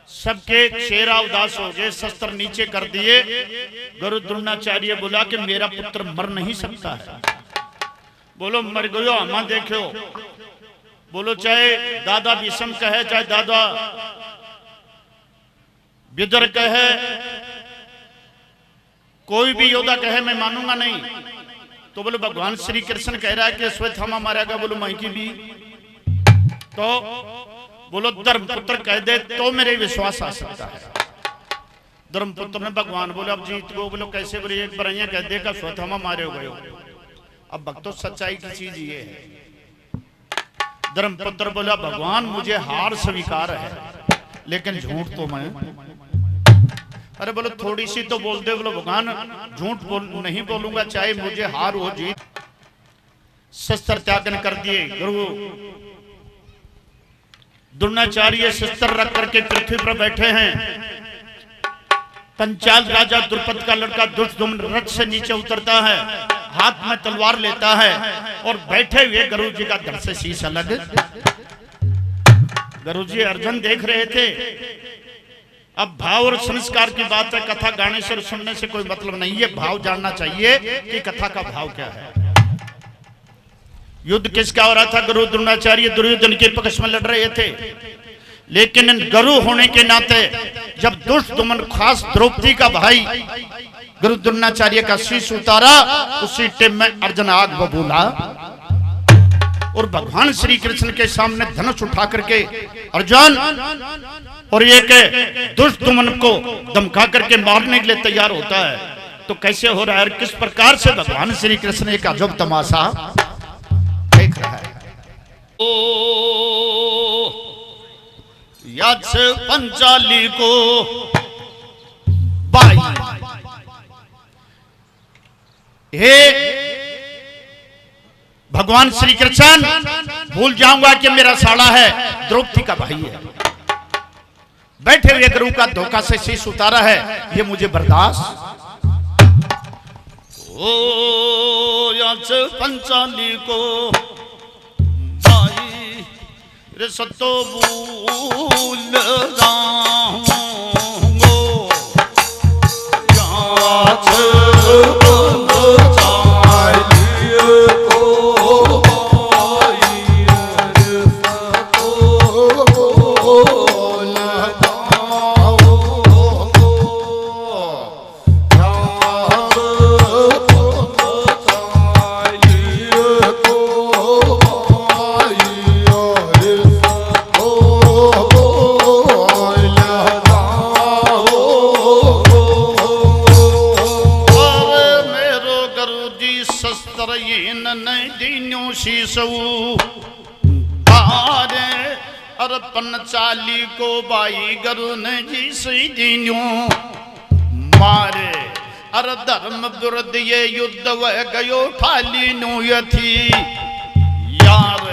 सबके चेहरा उदास हो गए, शस्त्र नीचे कर दिए। गुरु द्रोणाचार्य बोला कि मेरा पुत्र मर नहीं सकता है। बोलो मर गयो हम देखो। बोलो चाहे दादा भीष्म कहे, चाहे दादा विदुर कहे, कोई भी योद्धा कहे, मैं मानूंगा नहीं। तो बोलो भगवान श्री कृष्ण कह रहा है कि अश्वत्थामा मारेगा। बोलो मैं की भी तो बोलो धर्मपुत्र कह दे तो मेरे विश्वास आ सकता है। धर्मपुत्र ने भगवान बोले अब जीत गो। बोलो कैसे? बोले एक बरैया कह दे का अश्वत्थामा मारे हो गए। अब भक्तों सच्चाई की चीज ये है। धर्मपुत्र बोला भगवान मुझे हार स्वीकार है, लेकिन झूठ तो मैं। अरे बोलो थोड़ी सी तो बोल दे। बोलो भगवान झूठ नहीं बोलूंगा, चाहे मुझे हार हो जीत। शस्त्र त्यागन कर दिए। गुरु द्रोणाचार्य शस्त्र रख करके पृथ्वी पर बैठे हैं। पंचाल राजा द्रुपद का लड़का दुष्टदुम्न रथ से नीचे उतरता है, हाथ में तलवार लेता है और बैठे हुए गुरु जी का धड़ से शीश अलग। गुरु जी अर्जुन देख रहे थे। अब भाव और संस्कार की बात है। कथा गाने से सुनने से कोई मतलब नहीं है, भाव जानना चाहिए कि कथा का भाव क्या है। युद्ध किसका हो रहा था? गुरु द्रोणाचार्य दुर्योधन के पक्ष में लड़ रहे थे, लेकिन गुरु होने के नाते जब दुष्टदुम्न खास द्रौपदी का भाई गुरु द्रोणाचार्य का शीश उतारा, उसी टाइम में अर्जुन आग बबूला और भगवान श्री कृष्ण के सामने धनुष उठा करके अर्जुन और ये के दुष्टदुम्न को धमका करके मारने के लिए तैयार होता है। तो कैसे हो रहा है, किस प्रकार से भगवान श्री कृष्ण एक अजब तमाशा देख रहा है। ओ याच पंचाली को बाई, हे भगवान श्री कृष्ण भूल जाऊंगा कि मेरा साला है, द्रौपदी का भाई है। बैठे हुए गुरु का धोखा से शीश उतारा है, ये मुझे बर्दाश्त। ओ याच पंचाली को भाई रे सतो भूल जाऊंगो याच पंचाली को बाई गुरु ने जी सी दीन्यों मारे। अर धर्म विरुद्ध ये युद्ध वह गयो ठाली नु यथी यार।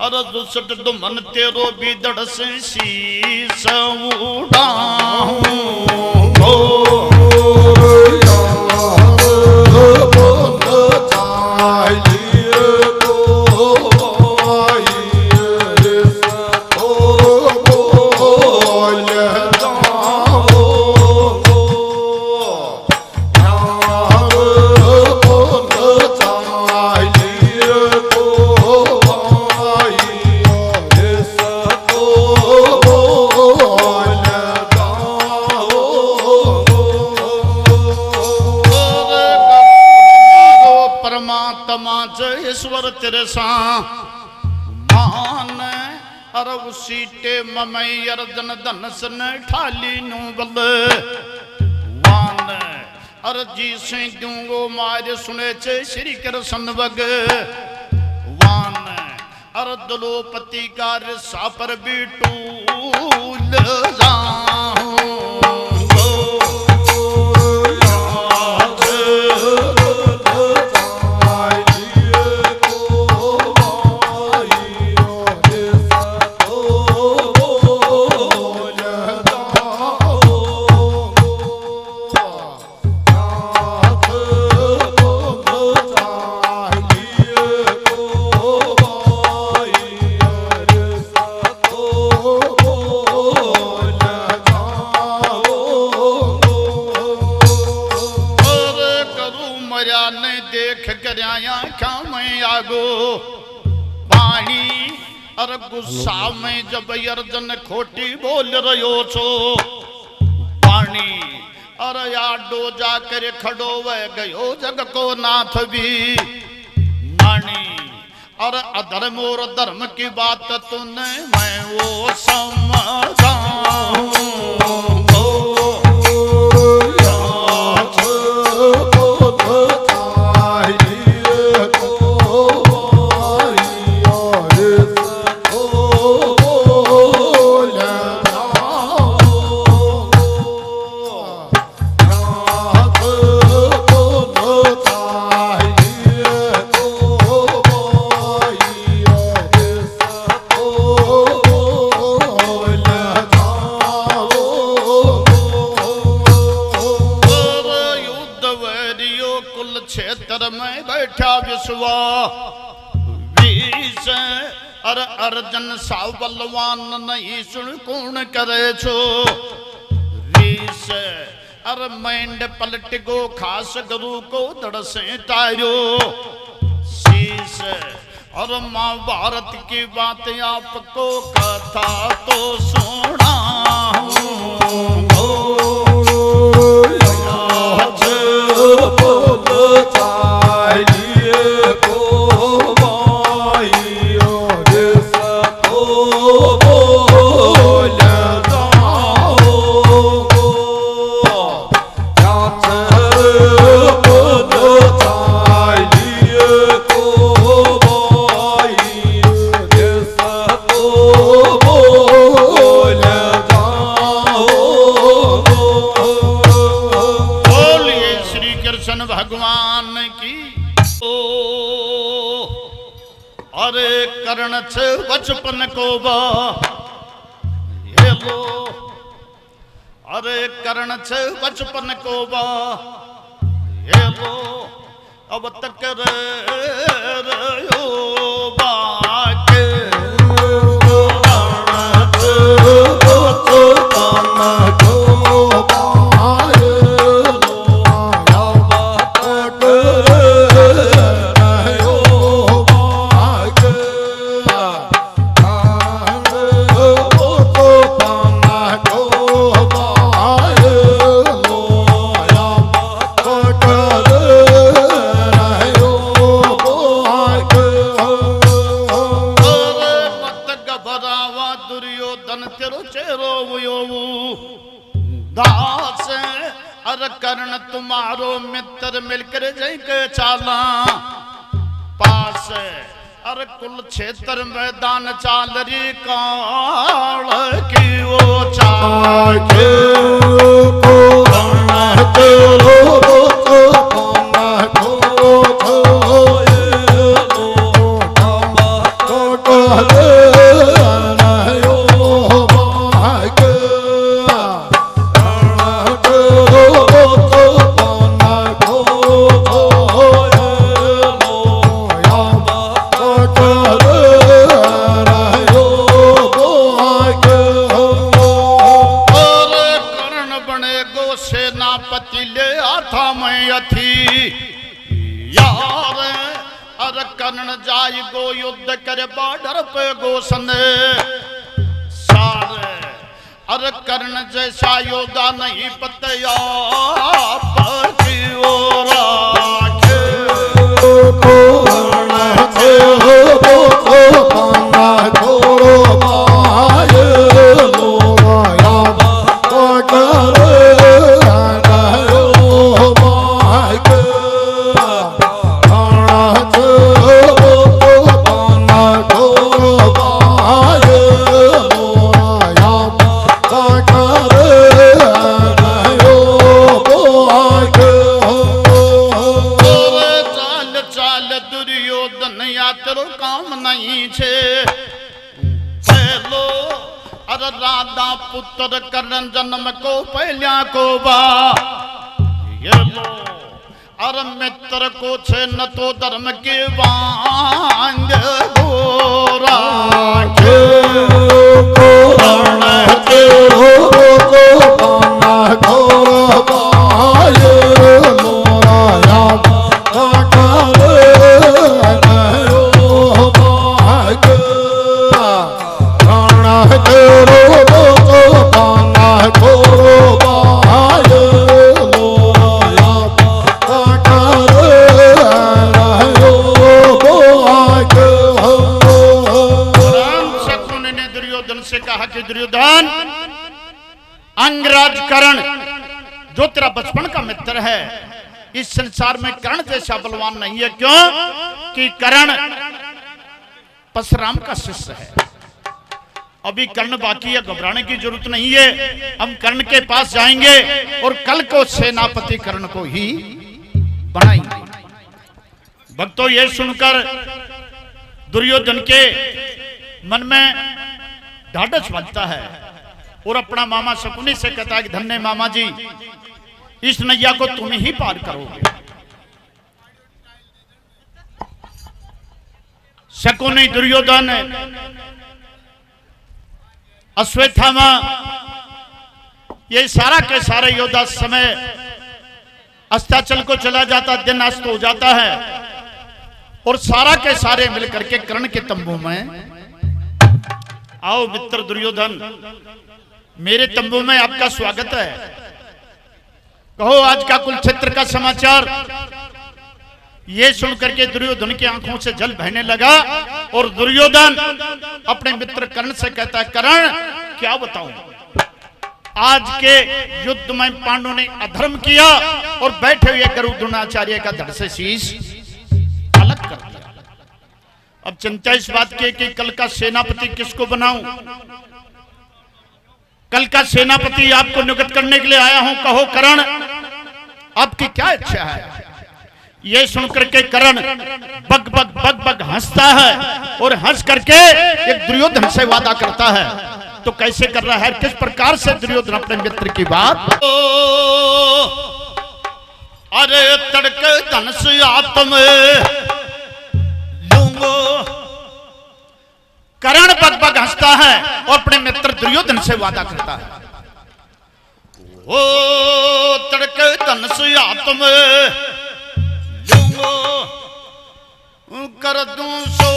अर दुष्ट दुमन तेरो भी दड़ से शीस उड़ाऊं मान। अर उसी टेम में अर्जन धनस ने ठाली नु बल वान। अर जी से दूंगो मार सुने छे श्री कृष्ण भगवान। अर दलोपति का रसा पर भी टूल जाऊं गो पानी। अरे गुस्सा में जब अर्जुन खोटी बोल रहो छो पानी। अरे आडो जाकर खड़ो वह गयो जग को नाथ भी नानी। और अधर्म और धर्म की बात तूने मैं वो समझाऊं। अर्जन साव बलवान नहीं सुन कौन करे छो रीस। अर मैंड पलट गो खास गुरु को दड़ से तारो शीस। और महाभारत की बात आपको कथा तो सुना बचपन को बा ये लो। अरे करण छे बचपन को बा ये लो। अब तक रे बाके कर्ण तुम्हारो मित्र मिलकर जय के चाला पास। अरे कुल क्षेत्र मैदान चाल री काल की वो चाल के जाय गो युद्ध करे बॉर्डर पे गोसन सारे। अरे कर्ण जैसा योद्धा नहीं पतया की ओर आके पुत्र कर्ण जन्म को पहलिया को बा ये लो। अर मित्र को छे न तो धर्म के वांग गोरा के अंगराज कर्ण जो तेरा बचपन का मित्र है, इस संसार में कर्ण जैसा बलवान नहीं है। क्यों कि कर्ण परशुराम का शिष्य है। अभी कर्ण बाकी है, घबराने की जरूरत नहीं है। हम कर्ण के पास जाएंगे और कल को सेनापति कर्ण को ही बनाएंगे। भक्तों, ये सुनकर दुर्योधन के मन में ढाढ़स बनता है और अपना मामा शकुनी से कहता है कि धन्य मामा जी, इस नैया को तुम ही पार करोगे। शकुनी, दुर्योधन, अश्वत्थामा, ये सारा के सारे योद्धा समय अस्ताचल को चला जाता, दिन अस्त हो जाता है और सारा के सारे मिलकर के कर्ण के तंबू में, आओ मित्र दुर्योधन, मेरे तंबू में आपका स्वागत है। कहो आज का कुरुक्षेत्र का समाचार। ये सुनकर के दुर्योधन की आंखों से जल बहने लगा और दुर्योधन अपने मित्र कर्ण से कहता है, कर्ण क्या बताऊं, आज के युद्ध में पांडवों ने अधर्म किया और बैठे हुए गुरु द्रोणाचार्य का धड़ से शीश अलग कर दिया। अब चिंता इस बात की कि कल का सेनापति किसको बनाऊं। कल का सेनापति आपको नियुक्त करने के लिए आया हूं। कहो कर्ण, आपकी क्या इच्छा है। ये सुनकर के कर्ण बग बग बग बग हंसता है और हंस करके एक दुर्योधन से वादा करता है। तो कैसे कर रहा है, किस प्रकार से दुर्योधन अपने मित्र की बात। अरे तड़के धन से आत्म लूंगो। कर्ण बग बग हंसता है और अपने मित्र दुर्योधन से वादा करता है। ओ तड़के धन से आत्म कर दूं सो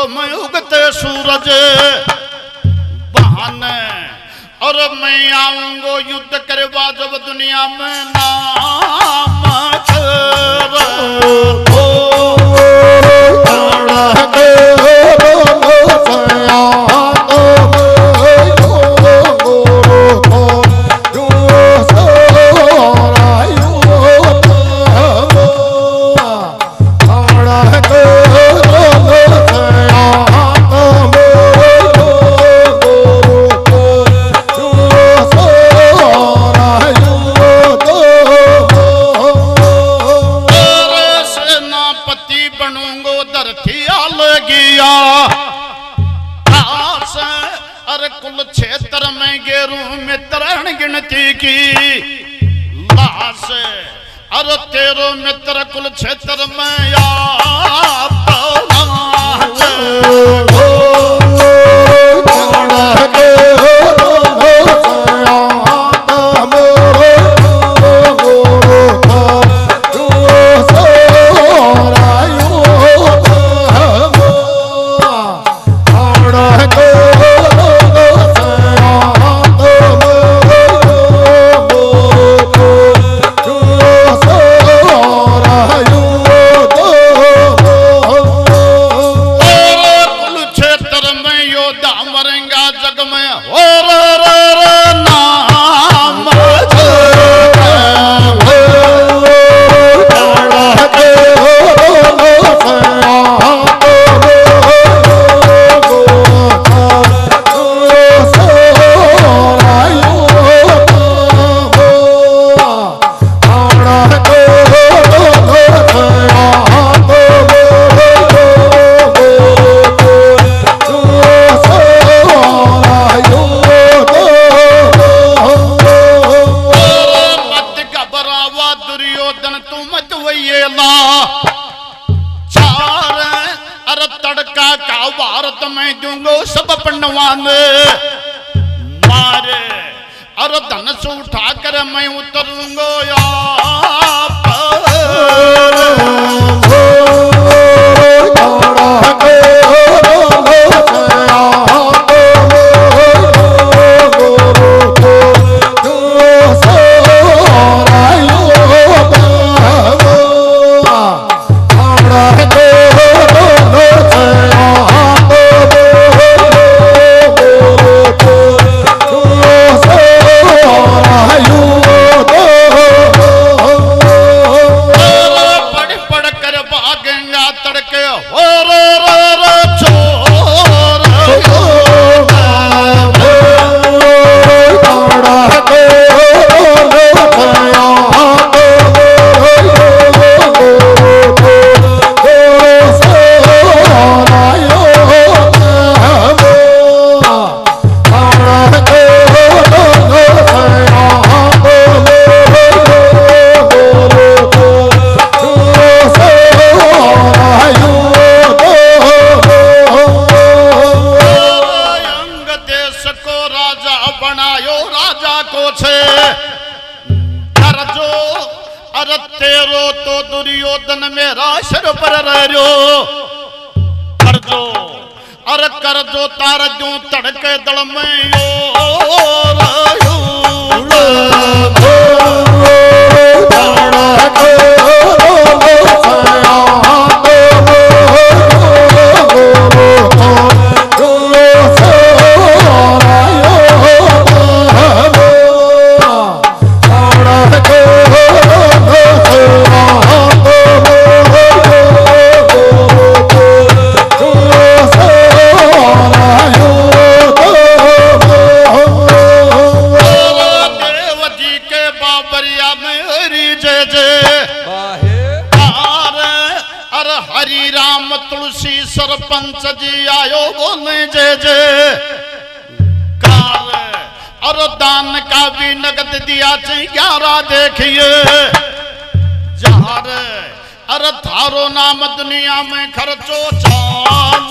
मैं उगते सूरज बहाने और मैं आऊंगो युद्ध करवा जब दुनिया में नाम कुल क्षेत्र में गेरू मित्र गिनती की लाश। अरे तेरो मित्र कुल क्षेत्र में तू मत वैला चार अरे तड़का का भारत में दूंगो सब पंडवान मारे अरे धन से उठा कर मैं उतरूंगो दुर्योधन मेरा सिर पर रहो कर दो अरे कर दो तार दू तड़के दल में सरपंच जी आयो बोले जय जय कार और दान का भी नगद दिया 11 देखिए जार अरे थारो नाम दुनिया में खर्चो चाल